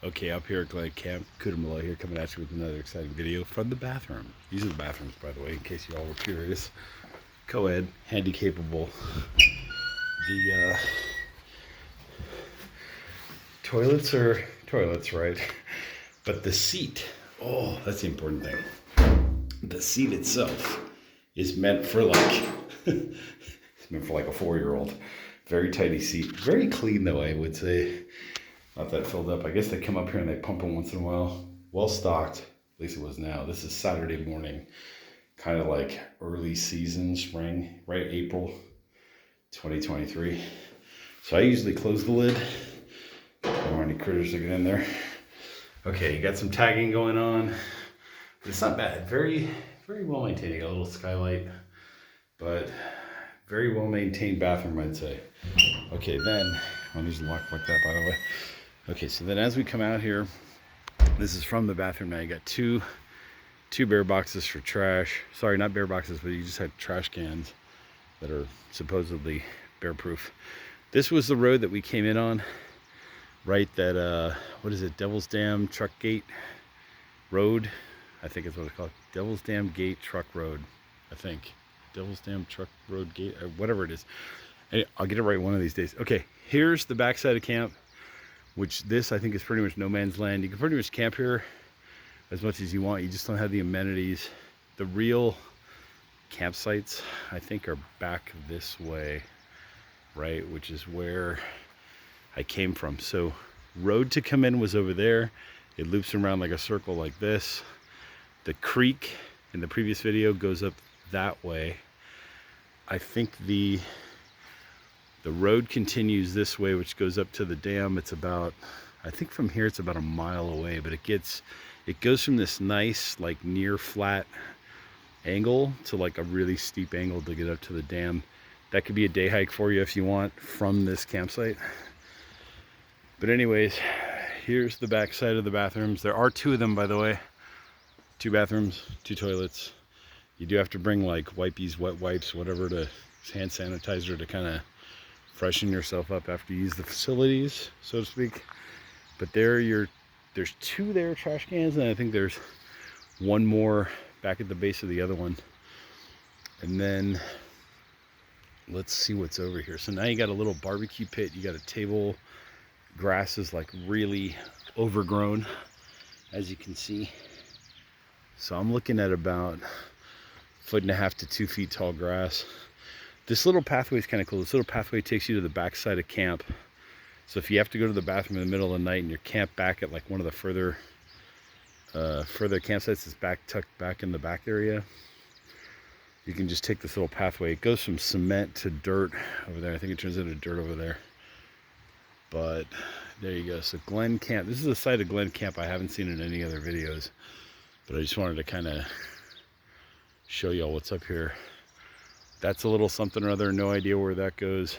Okay, up here at Glenn Campground here, coming at you with another exciting video from the bathroom. These are the bathrooms, by the way, in case you all were curious. Co-ed, handy capable. The toilets are toilets, right? But the seat, oh, that's the important thing. The seat itself is meant for like, it's meant for like a 4-year-old. Very tidy seat, very clean though, I would say. Not that filled up. I guess they come up here and they pump them once in a while. Well stocked, at least it was now. This is Saturday morning, kind of like early season, spring, right? April 2023. So I usually close the lid. Don't want any critters to get in there. Okay, you got some tagging going on. But it's not bad. Very, very well maintained. You got a little skylight, but very well maintained bathroom, I'd say. Okay, then, I'll use lock like that, by the way. Okay, so then as we come out here, this is from the bathroom now. You got two bear boxes for trash. Sorry, not bear boxes, but you just had trash cans that are supposedly bear proof. This was the road that we came in on, right? That, what is it? Devil's Dam Truck Gate Road. I think is what it's called. Devil's Dam Gate Truck Road, I think. Devil's Dam Truck Road Gate, or whatever it is. Hey, I'll get it right one of these days. Okay, here's the backside of camp, which this I think is pretty much no man's land. You can pretty much camp here as much as you want. You just don't have the amenities. The real campsites, I think, are back this way, right? Which is where I came from. So road to come in was over there. It loops around like a circle like this. The creek in the previous video goes up that way. I think the road continues this way, which goes up to the dam. It's about, I think from here it's about a mile away, but it goes from this nice like near flat angle to like a really steep angle to get up to the dam. That could be a day hike for you if you want from this campsite. But anyways, here's the back side of the bathrooms. There are 2 of them, by the way. 2 bathrooms, 2 toilets. You do have to bring like wipies, wet wipes, whatever, to hand sanitizer to kind of freshen yourself up after you use the facilities, so to speak. But there's 2 there trash cans, and I think there's 1 more back at the base of the other one. And then let's see what's over here. So now you got a little barbecue pit. You got a table. Grass is like really overgrown, as you can see. So I'm looking at about 1.5 to 2 feet tall grass. This little pathway is kind of cool. This little pathway takes you to the back side of camp. So if you have to go to the bathroom in the middle of the night and you're camped back at like one of the further campsites that's tucked back in the back area, you can just take this little pathway. It goes from cement to dirt over there. I think it turns into dirt over there. But there you go. So Glenn Camp. This is the site of Glenn Camp. I haven't seen in any other videos, but I just wanted to kind of show y'all what's up here. That's a little something or other. No idea where that goes.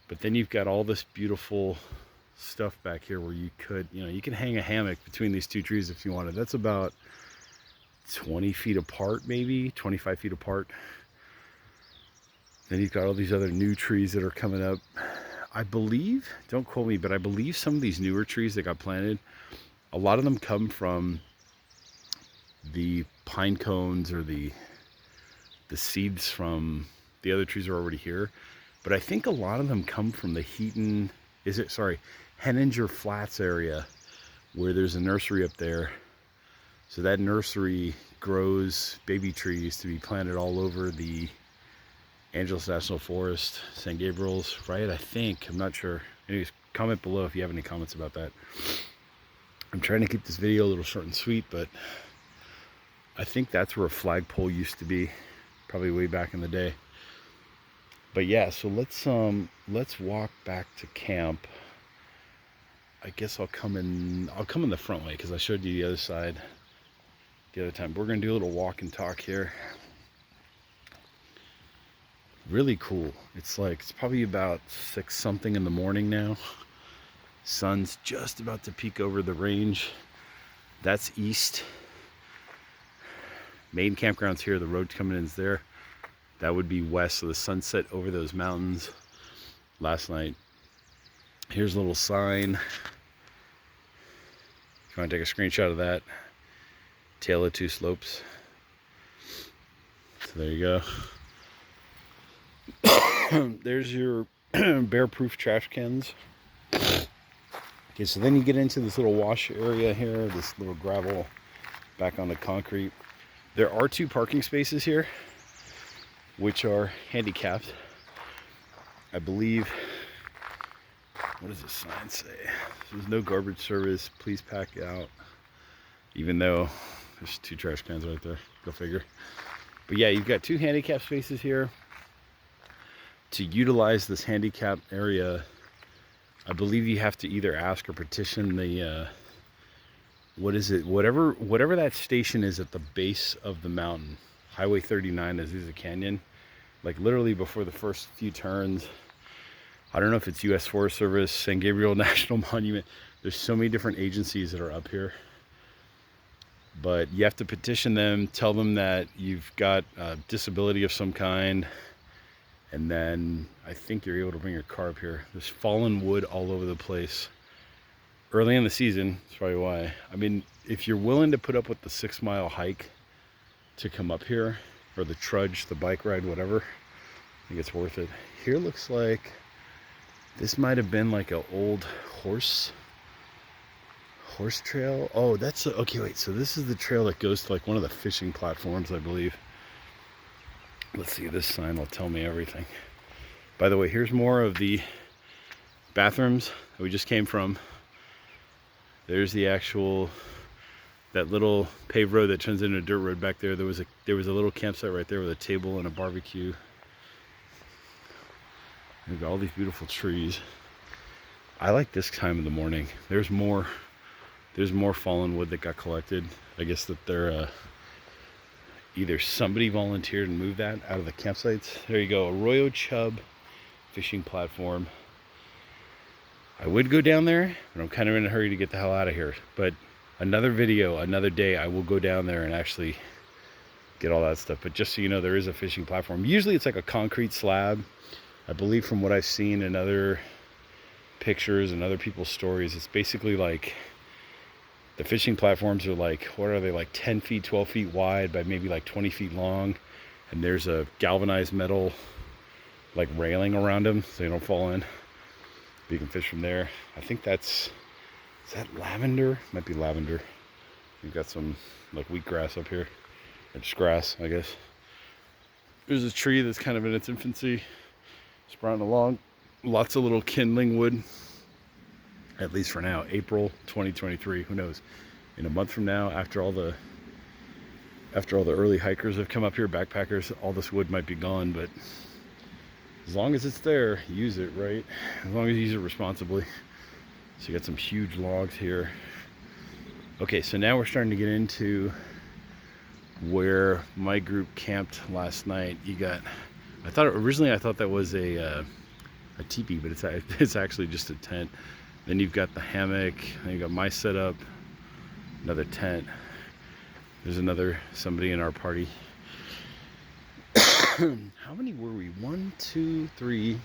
But then you've got all this beautiful stuff back here where you could, you can hang a hammock between these 2 trees if you wanted. That's about 20 feet apart, maybe 25 feet apart. Then you've got all these other new trees that are coming up. I believe, don't quote me, but I believe some of these newer trees that got planted, a lot of them come from the pine cones or the seeds from the other trees are already here. But I think a lot of them come from the Henninger Flats area, where there's a nursery up there. So that nursery grows baby trees to be planted all over the Angeles National Forest, San Gabriel's, right? I think, I'm not sure. Anyways, comment below if you have any comments about that. I'm trying to keep this video a little short and sweet, but I think that's where a flagpole used to be, probably way back in the day. But yeah, so let's walk back to camp. I guess I'll come in the front way because I showed you the other side the other time. We're gonna do a little walk and talk here. Really cool. It's probably about 6 something in the morning now. Sun's just about to peek over the range. That's east. Main campground's here. The road coming in is there. That would be west. So the sunset over those mountains last night. Here's a little sign. If you want to take a screenshot of that, Tale of Two Slopes. So there you go. There's your bear-proof trash cans. Okay, so then you get into this little wash area here, this little gravel back onto concrete. There are 2 parking spaces here, which are handicapped. I believe, what does this sign say? There's no garbage service, please pack out. Even though there's 2 trash cans right there, go figure. But yeah, you've got 2 handicap spaces here. To utilize this handicap area, I believe you have to either ask or petition the, what is it? Whatever that station is at the base of the mountain. Highway 39 is a canyon. Like literally before the first few turns. I don't know if it's U.S. Forest Service, San Gabriel National Monument. There's so many different agencies that are up here. But you have to petition them, tell them that you've got a disability of some kind. And then I think you're able to bring your car up here. There's fallen wood all over the place. Early in the season, that's probably why. I mean, if you're willing to put up with the 6-mile hike to come up here, or the trudge, the bike ride, whatever, I think it's worth it. Here looks like this might have been like an old horse trail. Oh, that's okay, wait, so this is the trail that goes to like one of the fishing platforms, I believe. Let's see, this sign will tell me everything. By the way, here's more of the bathrooms that we just came from. There's the actual, that little paved road that turns into a dirt road back there. There was a little campsite right there with a table and a barbecue. We've got all these beautiful trees. I like this time of the morning. There's more fallen wood that got collected. I guess that they're either somebody volunteered and moved that out of the campsites. There you go, Arroyo Chub fishing platform. I would go down there, but I'm kind of in a hurry to get the hell out of here. But another video, another day, I will go down there and actually get all that stuff. But just so you know, there is a fishing platform. Usually it's like a concrete slab. I believe from what I've seen in other pictures and other people's stories, it's basically like the fishing platforms are like, what are they, like 10 feet, 12 feet wide by maybe like 20 feet long. And there's a galvanized metal like railing around them so you don't fall in. But you can fish from there. I think is that lavender? Might be lavender. We've got some like wheatgrass up here. Or just grass, I guess. There's a tree that's kind of in its infancy. Sprouting along. Lots of little kindling wood. At least for now, April 2023. Who knows? In a month from now, after all the early hikers have come up here, backpackers, all this wood might be gone. But as long as it's there, use it, right? As long as you use it responsibly. So you got some huge logs here. Okay, so now we're starting to get into where my group camped last night. You got, originally I thought that was a teepee, but it's actually just a tent. Then you've got the hammock, then you got my setup, another tent. There's somebody in our party. How many were we? 1, 2, 3,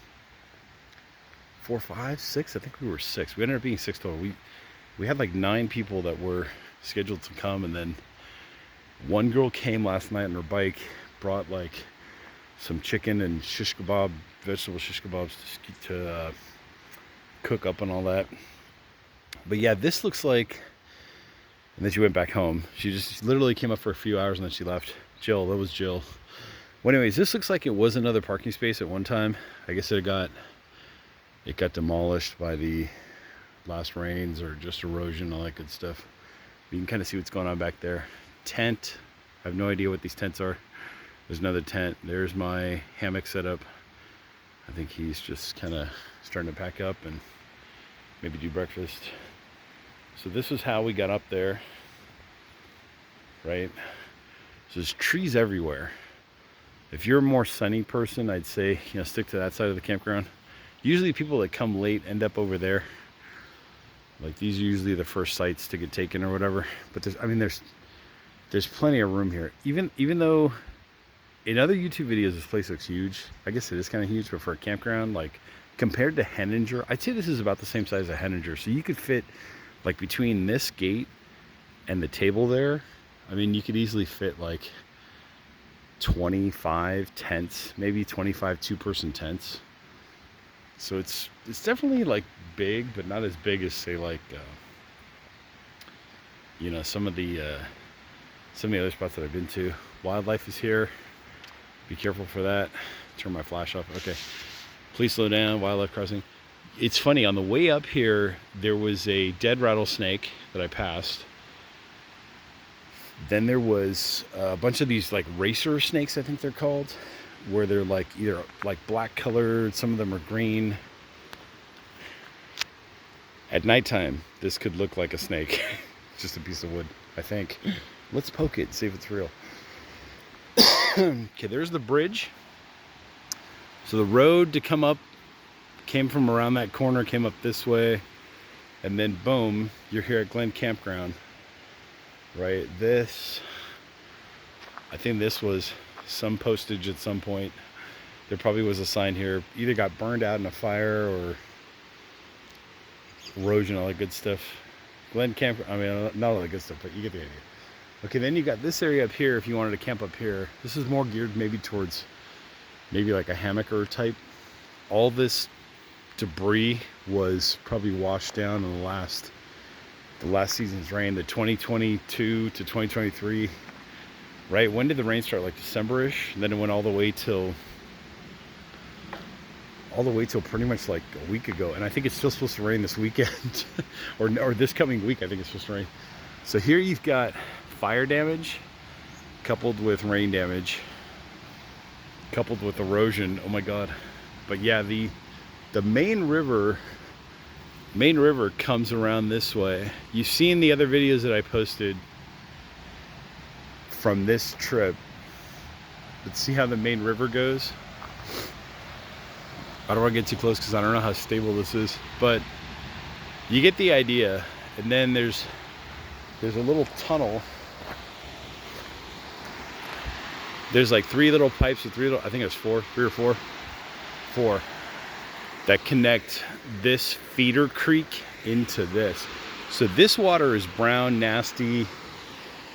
4, 5, 6? I think we were 6. We ended up being 6 total. We had like 9 people that were scheduled to come, and then one girl came last night on her bike, brought like some chicken and shish kebab, vegetable shish kebabs to cook up and all that. But yeah, this looks like, and then she went back home. She just literally came up for a few hours and then she left. Jill, that was Jill. Well, anyways, this looks like it was another parking space at one time. I guess it got demolished by the last rains or just erosion, all that good stuff. You can kind of see what's going on back there. Tent, I have no idea what these tents are. There's another tent. There's my hammock setup. I think he's just kind of starting to pack up and maybe do breakfast. So this is how we got up there, right? So there's trees everywhere. If you're a more sunny person, I'd say, stick to that side of the campground. Usually people that come late end up over there. Like these are usually the first sites to get taken or whatever. But there's plenty of room here. Even though in other YouTube videos this place looks huge. I guess it is kind of huge, but for a campground, like compared to Henninger, I'd say this is about the same size as Henninger. So you could fit like between this gate and the table there, I mean, you could easily fit like 25 tents, maybe 25 two-person tents. So it's definitely like big, but not as big as, say, like you know, some of the other spots that I've been to. Wildlife is here. Be careful for that. Turn my flash off. Okay. Please slow down. Wildlife crossing. It's funny, on the way up here, there was a dead rattlesnake that I passed. Then there was a bunch of these like racer snakes, I think they're called, where they're like either like black colored, some of them are green. At nighttime, this could look like a snake. Just a piece of wood, I think. Let's poke it, see if it's real. Okay, there's the bridge. So the road to come up came from around that corner, came up this way, and then boom, you're here at Glenn Campground. Right, this, I think this was some postage at some point. There probably was a sign here, either got burned out in a fire or erosion, all that good stuff. Glenn Camp, I mean, not all that good stuff, but you get the idea. Okay, then you got this area up here if you wanted to camp up here. This is more geared maybe towards maybe like a hammocker type. All this debris was probably washed down in the last season's rain, the 2022 to 2023, right? When did the rain start? Like December-ish, and then it went all the way till pretty much like a week ago. And I think it's still supposed to rain this weekend, or this coming week. I think it's supposed to rain. So here you've got fire damage coupled with rain damage, coupled with erosion. Oh my God! But yeah, the main river comes around this way. You've seen the other videos that I posted from this trip. Let's see how the main river goes. I don't want to get too close because I don't know how stable this is, but you get the idea. And then there's a little tunnel. There's like three little pipes, or I think it's four that connect this feeder creek into this. So this water is brown, nasty,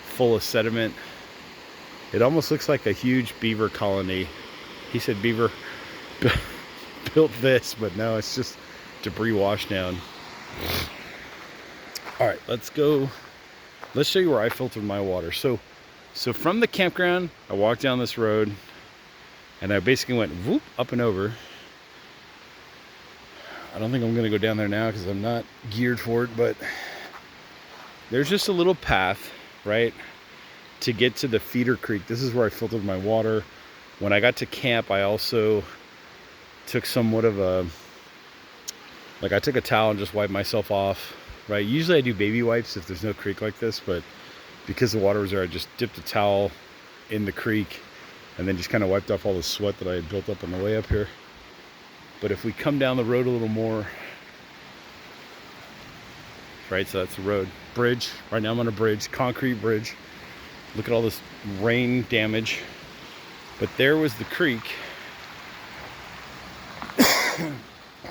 full of sediment. It almost looks like a huge beaver colony. He said beaver built this, but no, it's just debris washed down. All right, let's go. Let's show you where I filtered my water. So from the campground, I walked down this road and I basically went whoop up and over. I don't think I'm gonna go down there now because I'm not geared for it, but there's just a little path, right, to get to the feeder creek. This is where I filtered my water. When I got to camp, I also took somewhat of a, like I took a towel and just wiped myself off, right? Usually I do baby wipes if there's no creek like this, but because the water was there, I just dipped a towel in the creek and then just kind of wiped off all the sweat that I had built up on the way up here. But if we come down the road a little more, right, so that's the road. Bridge, right now I'm on a bridge, concrete bridge. Look at all this rain damage. But there was the creek.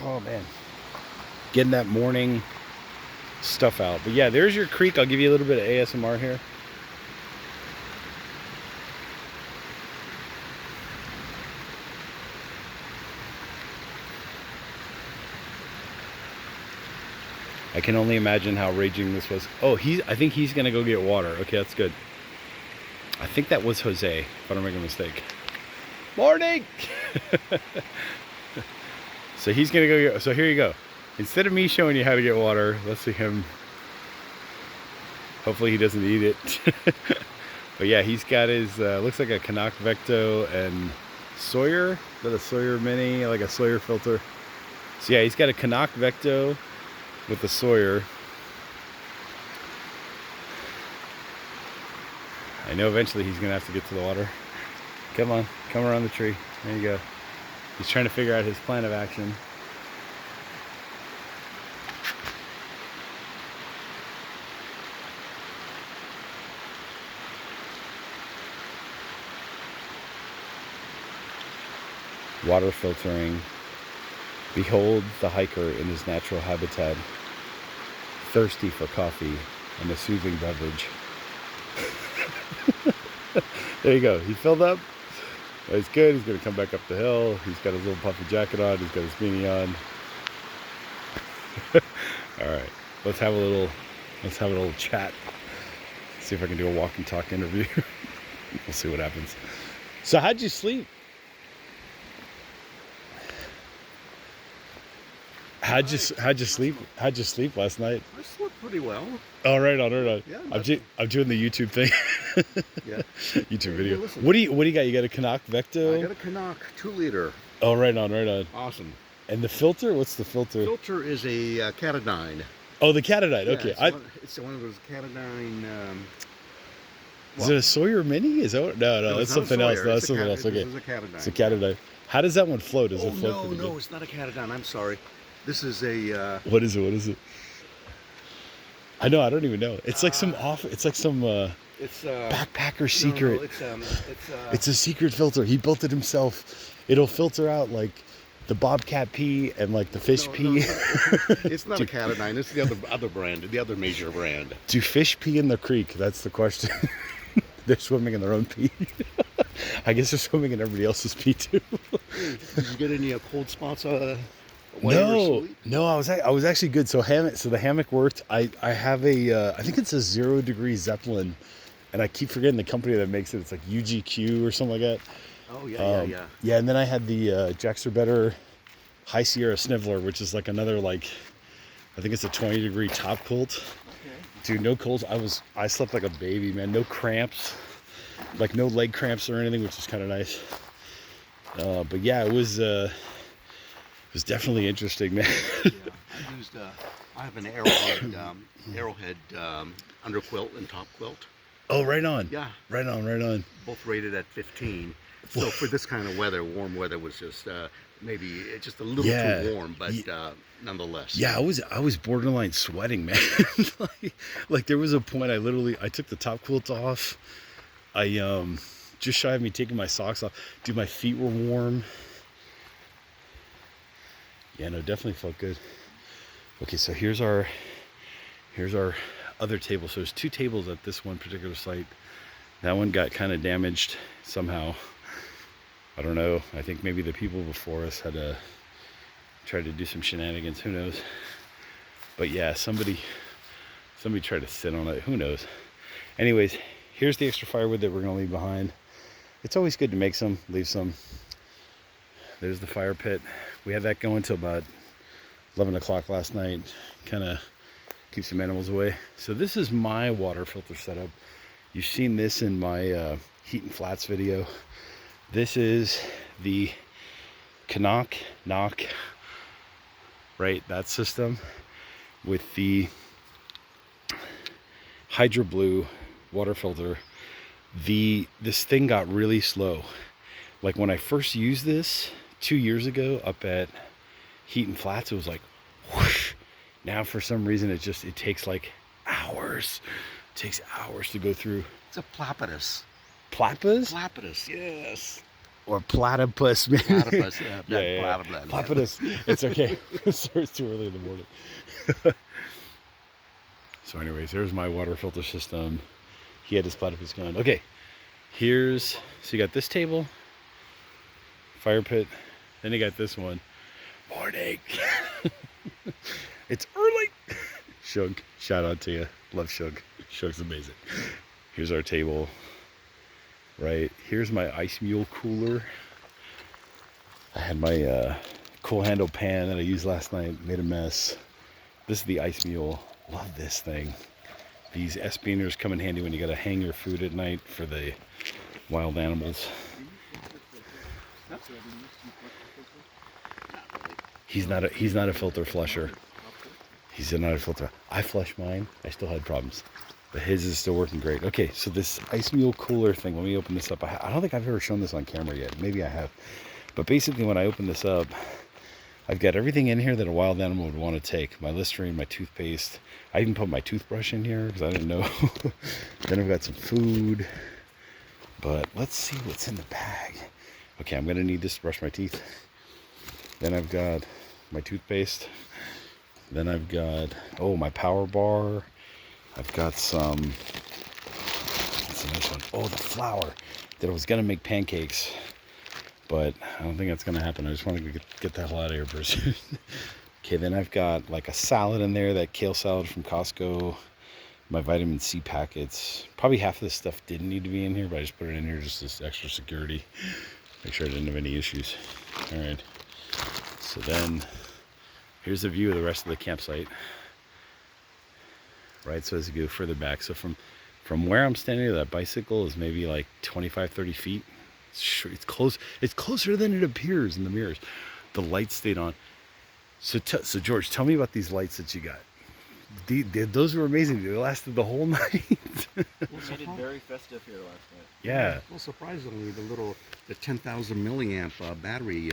Oh man, getting that morning stuff out. But yeah, there's your creek. I'll give you a little bit of ASMR here. I can only imagine how raging this was. Oh, I think he's gonna go get water. Okay, that's good. I think that was Jose, if I don't make a mistake. Morning! So he's gonna go get, so here you go. Instead of me showing you how to get water, let's see him. Hopefully he doesn't eat it. But yeah, he's got his, looks like a Cnoc Vecto and Sawyer. Is that a Sawyer Mini, like a Sawyer filter? So yeah, he's got a Cnoc Vecto with the Sawyer. I know eventually he's gonna have to get to the water. Come on, come around the tree. There you go. He's trying to figure out his plan of action. Water filtering. Behold the hiker in his natural habitat. thirsty for coffee and a soothing beverage. There you go. He filled up. He's good. He's going to come back up the hill. He's got his little puffy jacket on. He's got his beanie on. All right. Let's have a little chat. See if I can do a walk and talk interview. We'll see what happens. So how'd you sleep? How'd you sleep? How'd you sleep last night? I slept pretty well. Oh, right on. Yeah, I'm doing the YouTube thing. Yeah. YouTube video. What do you got? You got a Cnoc Vecto? I got a Cnoc 2-liter. Oh, right on. Awesome. And the filter? What's the filter? Filter is a Katadyn. Oh, the Katadyn. Yeah, Okay. It's one of those Katadyn. Is it a Sawyer Mini? Is that no, that's something else. No, that's something else. Okay. This is a Katadyn. It's a Katadyn. How does that one float? Does it float? No, it's not a Katadyn. I'm sorry. This is a. What is it? I know. I don't even know. It's like some off. It's like some. It's backpacker secret. No, it's a secret filter. He built it himself. It'll filter out like the bobcat pee and like the fish pee. It's not a Katadyn. It's the other brand, the other major brand. Do fish pee in the creek? That's the question. They're swimming in their own pee. I guess they're swimming in everybody else's pee too. Did you get any cold spots? No. I was actually good. So the hammock worked. I have a I think it's a 0-degree Zeppelin, and I keep forgetting the company that makes it. It's like UGQ or something like that. Oh yeah. Yeah, and then I had the Jack's Better High Sierra Sniveler, which is like another I think it's a 20-degree top quilt. Okay. Dude, no colds. I slept like a baby, man. No cramps, like no leg cramps or anything, which is kind of nice. But yeah, it was definitely interesting, man. Yeah, I have an arrowhead underquilt and top quilt. Oh, right on. Yeah. Right on. Both rated at 15. So for this kind of weather, warm weather was just maybe just a little too warm, but nonetheless. Yeah, I was borderline sweating, man. like there was a point I took the top quilt off. I just shy of me taking my socks off. Dude, my feet were warm. Yeah, no, definitely felt good. Okay, so here's our other table. So there's 2 tables at this one particular site. That one got kind of damaged somehow. I don't know. I think maybe the people before us had tried to do some shenanigans. Who knows? But yeah, somebody tried to sit on it. Who knows? Anyways, here's the extra firewood that we're gonna leave behind. It's always good to make some, leave some. There's the fire pit. We had that going till about 11 o'clock last night. Kind of keep some animals away. So this is my water filter setup. You've seen this in my heat and flats video. This is the Cnoc, right? That system with the Hydro Blue water filter. This thing got really slow. Like when I first used this 2 years ago up at Heat and Flats, it was like whoosh. Now for some reason it takes like hours. It takes hours to go through. It's a platypus. Platypus, yes. Or platypus, man. Platypus, yeah. Platypus. It's okay. It's too early in the morning. So anyways, there's my water filter system. He had his platypus going. Okay, so you got this table, fire pit, then you got this one. Morning. It's early. Shug, shout out to you. Love Shug. Shug's amazing. Here's our table. Right, here's my ice mule cooler. I had my cool handle pan that I used last night, made a mess. This is the ice mule. Love this thing. These S-beaners come in handy when you gotta hang your food at night for the wild animals. He's not a filter flusher. He's not a filter. I flushed mine. I still had problems. But his is still working great. Okay, so this ice mule cooler thing, let me open this up. I don't think I've ever shown this on camera yet. Maybe I have. But basically when I open this up, I've got everything in here that a wild animal would want to take. My Listerine, my toothpaste. I even put my toothbrush in here because I didn't know. Then I've got some food. But let's see what's in the bag. Okay, I'm going to need this to brush my teeth. Then I've got my toothpaste. Then I've got, oh, my power bar. I've got some, what's the next one? Oh, the flour that I was going to make pancakes, but I don't think that's going to happen. I just want to get the hell out of here first. Okay, then I've got like a salad in there, that kale salad from Costco, my vitamin C packets. Probably half of this stuff didn't need to be in here, but I just put it in here just as extra security. Make sure I didn't have any issues. All right, so then here's the view of the rest of the campsite. Right, so as you go further back, so from where I'm standing to that bicycle is maybe like 25-30 feet. It's close. It's closer than it appears in the mirrors. The lights stayed on. So George, tell me about these lights that you got. Those were amazing. They lasted the whole night. It made it very festive here last night. Yeah. Well, surprisingly, the 10,000 milliamp battery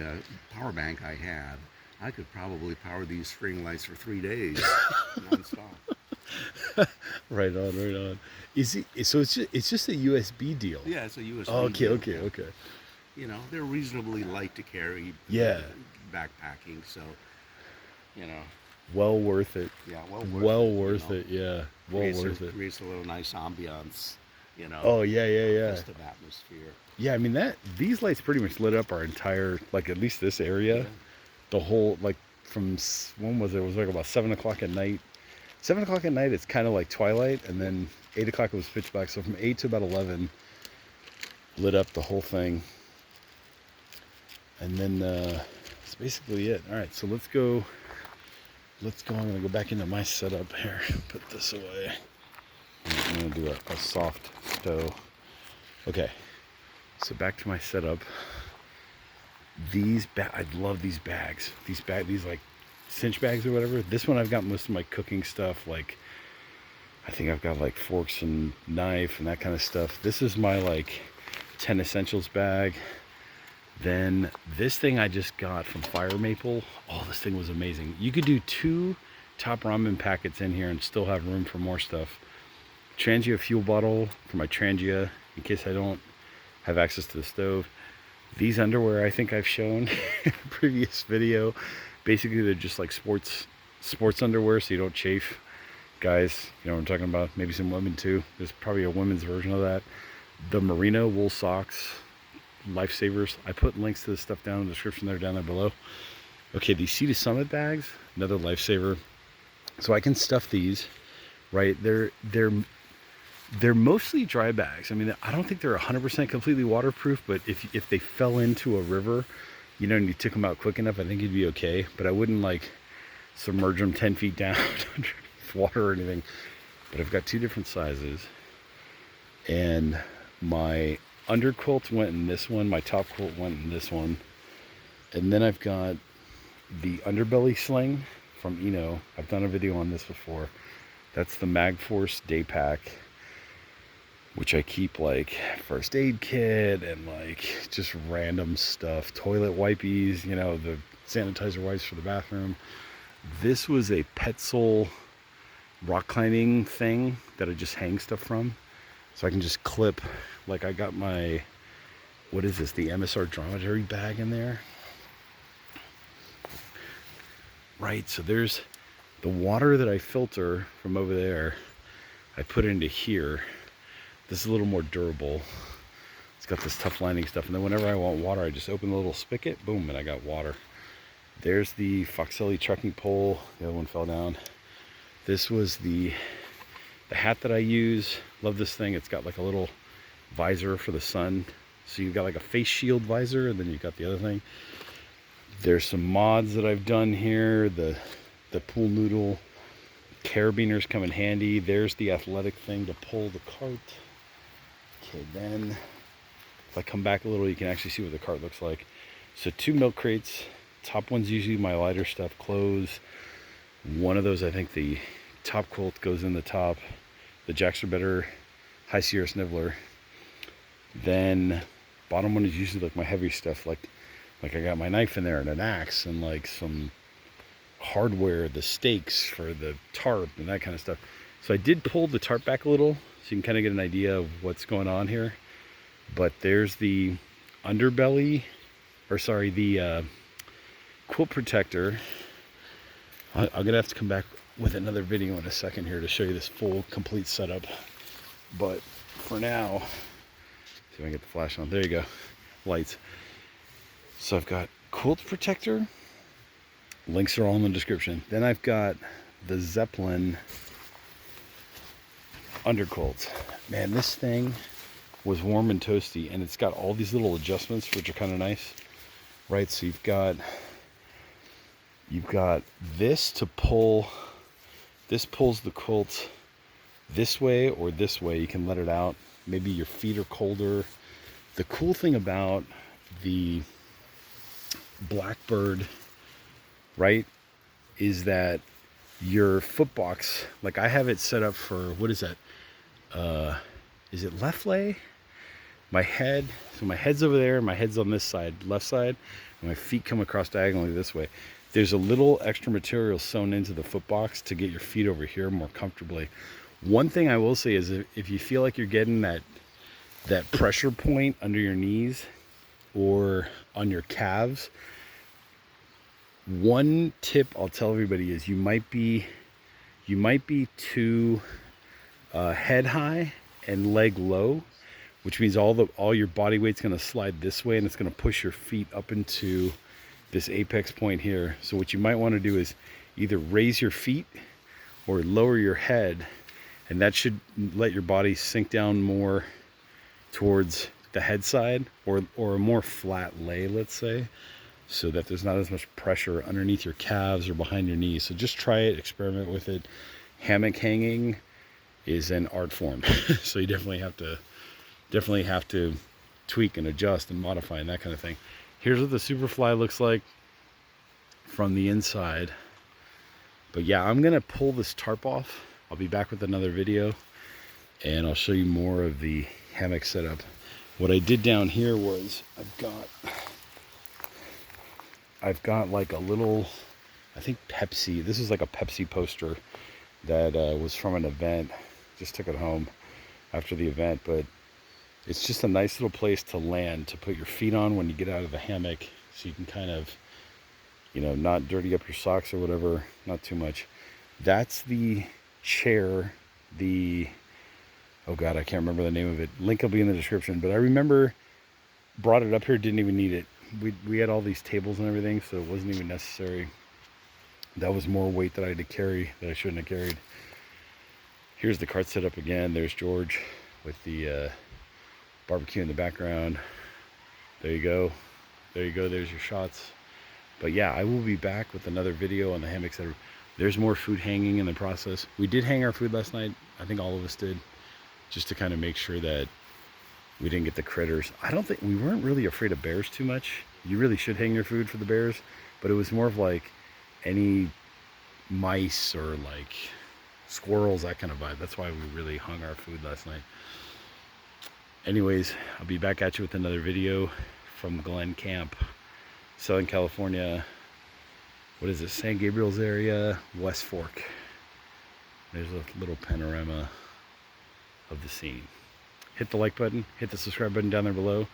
power bank I had, I could probably power these string lights for 3 days nonstop. Right on. Is it? So it's just a USB deal. Yeah, it's a USB. Oh, okay. You know, they're reasonably light to carry. Yeah. Backpacking, so you know. Well worth it. Yeah, well worth it. Yeah, well worth it. Creates a little nice ambiance, you know. Oh yeah. Festive atmosphere. Yeah, I mean these lights pretty much lit up our entire, like at least this area, the whole, like from when was it? It was like about 7 o'clock at night. 7 o'clock at night, it's kind of like twilight, and then 8 o'clock it was pitch black. So from 8 to about 11, lit up the whole thing. And then that's basically it. All right, so let's go. I'm gonna go back into my setup here. Put this away. I'm gonna do a soft stow. Okay, so back to my setup. I love these bags. These like cinch bags or whatever. This one I've got most of my cooking stuff. Like I think I've got like forks and knife and that kind of stuff. This is my like 10 essentials bag. Then this thing I just got from Fire Maple. Oh, this thing was amazing. You could do 2 top ramen packets in here and still have room for more stuff. Trangia fuel bottle for my Trangia in case I don't have access to the stove. These underwear I think I've shown in a previous video. Basically they're just like sports underwear so you don't chafe. Guys, you know what I'm talking about. Maybe some women too. There's probably a women's version of that. The merino wool socks. Lifesavers. I put links to this stuff down in the description down there below. Okay, these Sea to Summit bags, another lifesaver. So I can stuff these, right? They're mostly dry bags. I mean, I don't think they're 100% completely waterproof, but if they fell into a river, you know, and you took them out quick enough, I think you'd be okay. But I wouldn't like submerge them 10 feet down underneath water or anything. But I've got 2 different sizes, and my underquilt went in this one, my top quilt went in this one, and then I've got the underbelly sling from Eno. I've done a video on this before. That's the Magforce day pack, which I keep like first aid kit and like just random stuff, toilet wipies, you know, the sanitizer wipes for the bathroom. This was a Petzl rock climbing thing that I just hang stuff from. So I can just clip, like I got my, what is this, the MSR dromedary bag in there. Right, so there's the water that I filter from over there. I put into here. This is a little more durable. It's got this tough lining stuff. And then whenever I want water, I just open the little spigot, boom, and I got water. There's the Foxelli trekking pole. The other one fell down. This was the hat that I use. Love this thing. It's got like a little visor for the sun. So you've got like a face shield visor, and then you've got the other thing. There's some mods that I've done here. The pool noodle carabiners come in handy. There's the athletic thing to pull the cart. Okay, then if I come back a little, you can actually see what the cart looks like. So 2 milk crates. Top one's usually my lighter stuff, clothes. One of those, I think the top quilt goes in the top. The jacks are better. High Sierra Sniveler. Then bottom one is usually like my heavy stuff, like I got my knife in there and an axe and like some hardware, the stakes for the tarp and that kind of stuff. So I did pull the tarp back a little so you can kind of get an idea of what's going on here. But there's the underbelly, or sorry, the quilt protector. I'm gonna have to come back with another video in a second here to show you this full complete setup. But for now, see if I can get the flash on. There you go, lights. So I've got quilt protector. Links are all in the description. Then I've got the Zeppelin underquilt. Man, this thing was warm and toasty, and it's got all these little adjustments which are kind of nice, right? So you've got this to pull. This pulls the quilt this way or this way. You can let it out. Maybe your feet are colder. The cool thing about the Blackbird, right, is that your foot box, like I have it set up for, what is that? Is it left lay? My head, so my head's over there, my head's on this side, left side, and my feet come across diagonally this way. There's a little extra material sewn into the foot box to get your feet over here more comfortably. One thing I will say is if you feel like you're getting that pressure point under your knees or on your calves, one tip I'll tell everybody is you might be too head high and leg low, which means all your body weight's going to slide this way, and it's going to push your feet up into this apex point here. So what you might want to do is either raise your feet or lower your head, and that should let your body sink down more towards the head side, or a more flat lay, let's say, so that there's not as much pressure underneath your calves or behind your knees. So just try it, experiment with it. Hammock hanging is an art form. So you definitely have to tweak and adjust and modify and that kind of thing. Here's what the Superfly looks like from the inside. But yeah, I'm gonna pull this tarp off. I'll be back with another video, and I'll show you more of the hammock setup. What I did down here was I've got like a little, I think Pepsi, this is like a Pepsi poster that was from an event. Just took it home after the event, but it's just a nice little place to land, to put your feet on when you get out of the hammock, so you can kind of, you know, not dirty up your socks or whatever, not too much. That's the chair, oh God, I can't remember the name of it. Link will be in the description, but I remember brought it up here, didn't even need it. We had all these tables and everything, so it wasn't even necessary. That was more weight that I had to carry that I shouldn't have carried. Here's the cart setup again. There's George with the barbecue in the background. There you go. There you go. There's your shots. But yeah, I will be back with another video on the hammock setup. There's more food hanging in the process. We did hang our food last night. I think all of us did, just to kind of make sure that we didn't get the critters. We weren't really afraid of bears too much. You really should hang your food for the bears, but it was more of like any mice or like squirrels, that kind of vibe. That's why we really hung our food last night. Anyways, I'll be back at you with another video from Glenn Camp, Southern California. What is it? San Gabriel's area, West Fork. There's a little panorama of the scene. Hit the like button, hit the subscribe button down there below.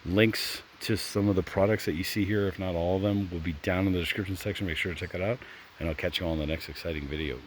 Links to some of the products that you see here, if not all of them, will be down in the description section. Make sure to check it out, and I'll catch you all in the next exciting video.